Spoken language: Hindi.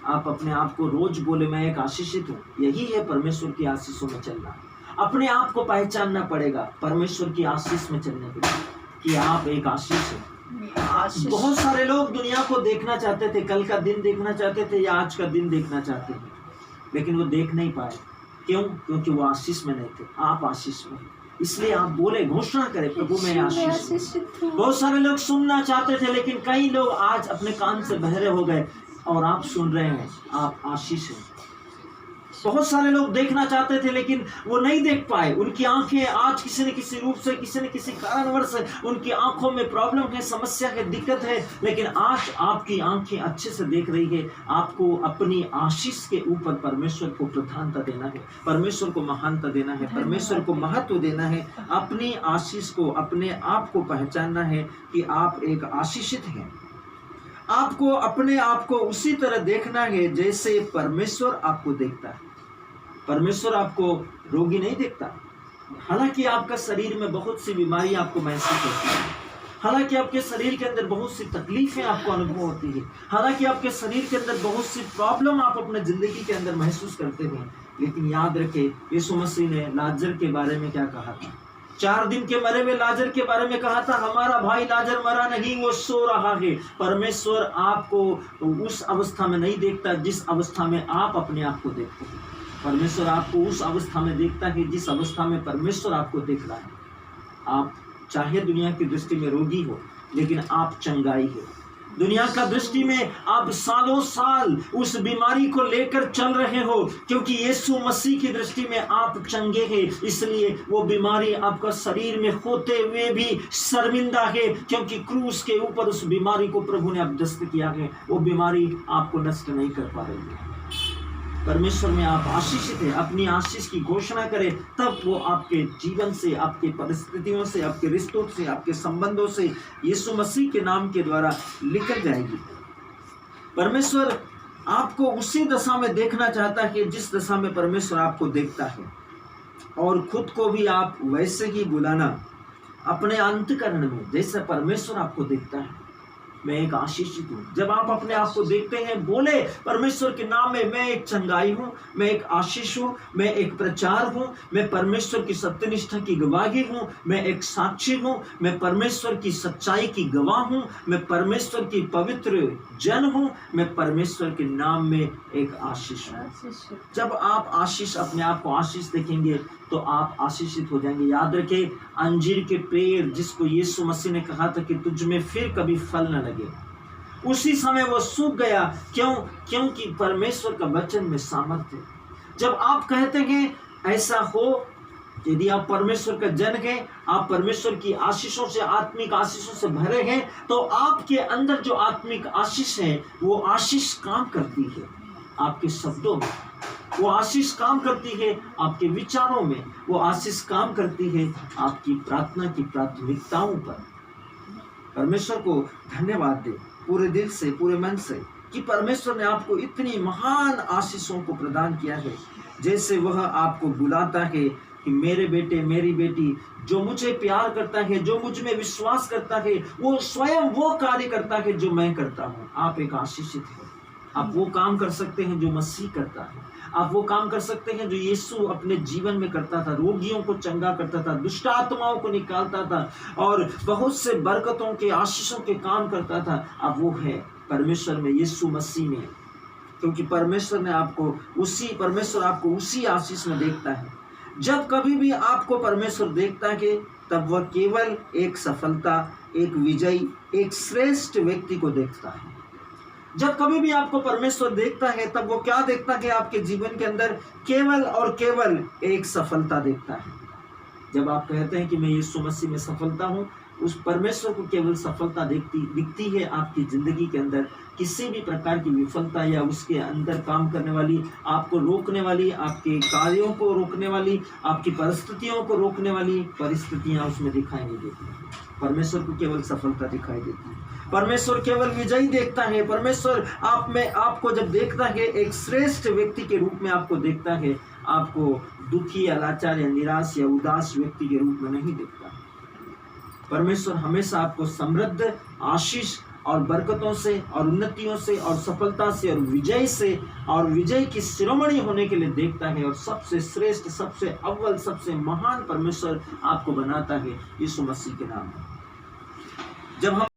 आप अपने आप को रोज बोले मैं एक आशीषित हूँ। यही है परमेश्वर की आशीषों में चलना। अपने आप को पहचानना पड़ेगा परमेश्वर की आशीष में चलने के लिए कि आप एक आशीष हैं। बहुत सारे लोग दुनिया को देखना चाहते थे, कल का दिन देखना चाहते थे या आज का दिन देखना चाहते हैं, लेकिन वो देख नहीं पाए। क्यों? क्योंकि वो आशीष में नहीं थे। आप आशीष में, इसलिए आप बोले, घोषणा करें, प्रभु मैं आशीष हूं। बहुत सारे लोग सुनना चाहते थे, लेकिन कई लोग आज अपने कान से बहरे हो गए और आप सुन रहे हैं, आप आशीष हैं। बहुत सारे लोग देखना चाहते थे, लेकिन वो नहीं देख पाए। उनकी आंखें आज किसी न किसी रूप से, किसी न किसी कारणवश उनकी आंखों में प्रॉब्लम है, समस्या है, दिक्कत है, लेकिन आज आपकी आंखें अच्छे से देख रही है। आपको अपनी आशीष के ऊपर परमेश्वर को प्रधानता देना है, परमेश्वर को महानता देना है, परमेश्वर को महत्व देना है। अपनी आशीष को, अपने आप को पहचानना है कि आप एक आशीषित हैं। आपको अपने आप को उसी तरह देखना है जैसे परमेश्वर आपको देखता है। परमेश्वर आपको रोगी नहीं देखता। हालांकि आपका शरीर में बहुत सी बीमारी आपको महसूस होती है, हालांकि आपके शरीर के अंदर बहुत सी तकलीफें आपको अनुभव होती है, हालांकि आपके शरीर के अंदर बहुत सी प्रॉब्लम आप अपने जिंदगी के अंदर महसूस करते हैं, लेकिन याद रखें यीशु मसीह ने लाजर के बारे में क्या कहा था? 4 दिन के मरे हुए लाजर के बारे में कहा था, हमारा भाई लाजर मरा नहीं, वो सो रहा है। परमेश्वर आपको उस अवस्था में नहीं देखता जिस अवस्था में आप अपने आप को देखते हैं। परमेश्वर आपको उस अवस्था में देखता है जिस अवस्था में परमेश्वर आपको देख रहा है। आप चाहे दुनिया की दृष्टि में रोगी हो, लेकिन आप चंगाई हो। दुनिया का दृष्टि में आप सालों साल उस बीमारी को लेकर चल रहे हो, क्योंकि यीशु मसीह की दृष्टि में आप चंगे हैं। इसलिए वो बीमारी आपका शरीर में होते हुए भी शर्मिंदा है, क्योंकि क्रूस के ऊपर उस बीमारी को प्रभु ने अभ्यस्त किया है। वो बीमारी आपको नष्ट नहीं कर पा रही है। परमेश्वर में आप आशीषित हैं। अपनी आशीष की घोषणा करें, तब वो आपके जीवन से, आपके परिस्थितियों से, आपके रिश्तों से, आपके संबंधों से यीशु मसीह के नाम के द्वारा निकल जाएगी। परमेश्वर आपको उसी दशा में देखना चाहता है जिस दशा में परमेश्वर आपको देखता है, और खुद को भी आप वैसे ही बुलाना अपने अंतःकरण में जैसे परमेश्वर आपको देखता है। मैं एक आशीषित हूँ। जब आप अपने आप को देखते हैं, बोले परमेश्वर के नाम में, मैं एक चंगाई हूँ, मैं एक आशीष हूँ, मैं एक प्रचार हूँ, मैं परमेश्वर की सत्यनिष्ठा की गवाही हूँ, मैं एक साक्षी हूँ, मैं परमेश्वर की सच्चाई की गवाह हूँ, मैं परमेश्वर की पवित्र जन हूँ, मैं परमेश्वर के नाम में एक आशीष हूँ। जब आप आशीष, अपने आप को आशीष देखेंगे तो आप आशीषित हो जाएंगे। याद रखें, अंजीर के पेड़ जिसको यीशु मसीह ने कहा था कि तुझ में फिर कभी फल न लगे, उसी समय वो सूख गया। क्यों? क्योंकि परमेश्वर का वचन में सामर्थ्य है। जब आप कहते हैं ऐसा हो, यदि आप परमेश्वर का जन हैं, आप परमेश्वर की आशीषों से, आत्मिक आशीषों से भरे हैं, तो आपके अंदर जो आत्मिक आशीष है वो आशीष काम करती है आपके शब्दों में, वो आशीष काम करती है आपके विचारों में, वो आशीष काम करती है आपकी प्रार्थना की प्राथमिकताओं पर। परमेश्वर को धन्यवाद दे पूरे दिल से, पूरे मन से, कि परमेश्वर ने आपको इतनी महान आशीषों को प्रदान किया है। जैसे वह आपको बुलाता है कि मेरे बेटे, मेरी बेटी, जो मुझे प्यार करता है, जो मुझ में विश्वास करता है, वो स्वयं वो कार्य करता है जो मैं करता हूँ। आप एक आशीषित हैं। आप वो काम कर सकते हैं जो मसीह करता है। आप वो काम कर सकते हैं जो यीशु अपने जीवन में करता था। रोगियों को चंगा करता था, दुष्ट आत्माओं को निकालता था, और बहुत से बरकतों के, आशीषों के काम करता था। अब वो है परमेश्वर में, यीशु मसीह में, क्योंकि परमेश्वर आपको उसी आशीष में देखता है। जब कभी भी आपको परमेश्वर देखता है, तब वह केवल एक सफलता, एक विजयी, एक श्रेष्ठ व्यक्ति को देखता है। जब कभी भी आपको परमेश्वर देखता है, तब वो क्या देखता है? आपके जीवन के अंदर केवल और केवल एक सफलता देखता है। जब आप कहते हैं कि मैं यीशु मसीह में सफलता हूँ, उस परमेश्वर को केवल सफलता दिखती है आपकी जिंदगी के अंदर। किसी भी प्रकार की विफलता या उसके अंदर काम करने वाली, आपको रोकने वाली, आपके कार्यों को रोकने वाली, आपकी परिस्थितियों को रोकने वाली परिस्थितियां उसमें दिखाई नहीं देती। परमेश्वर को केवल सफलता दिखाई देती है। परमेश्वर केवल विजयी देखता है। परमेश्वर आपको जब देखता है, एक श्रेष्ठ व्यक्ति के रूप में आपको देखता है। आपको दुखी या लाचार या निराश या उदास व्यक्ति के रूप में नहीं देखता। परमेश्वर हमेशा आपको समृद्ध, आशीष और बरकतों से और उन्नतियों से और सफलता से और विजय की शिरोमणि होने के लिए देखता है, और सबसे श्रेष्ठ, सबसे अव्वल, सबसे महान परमेश्वर आपको बनाता है यीशु मसीह के नाम में। जब हम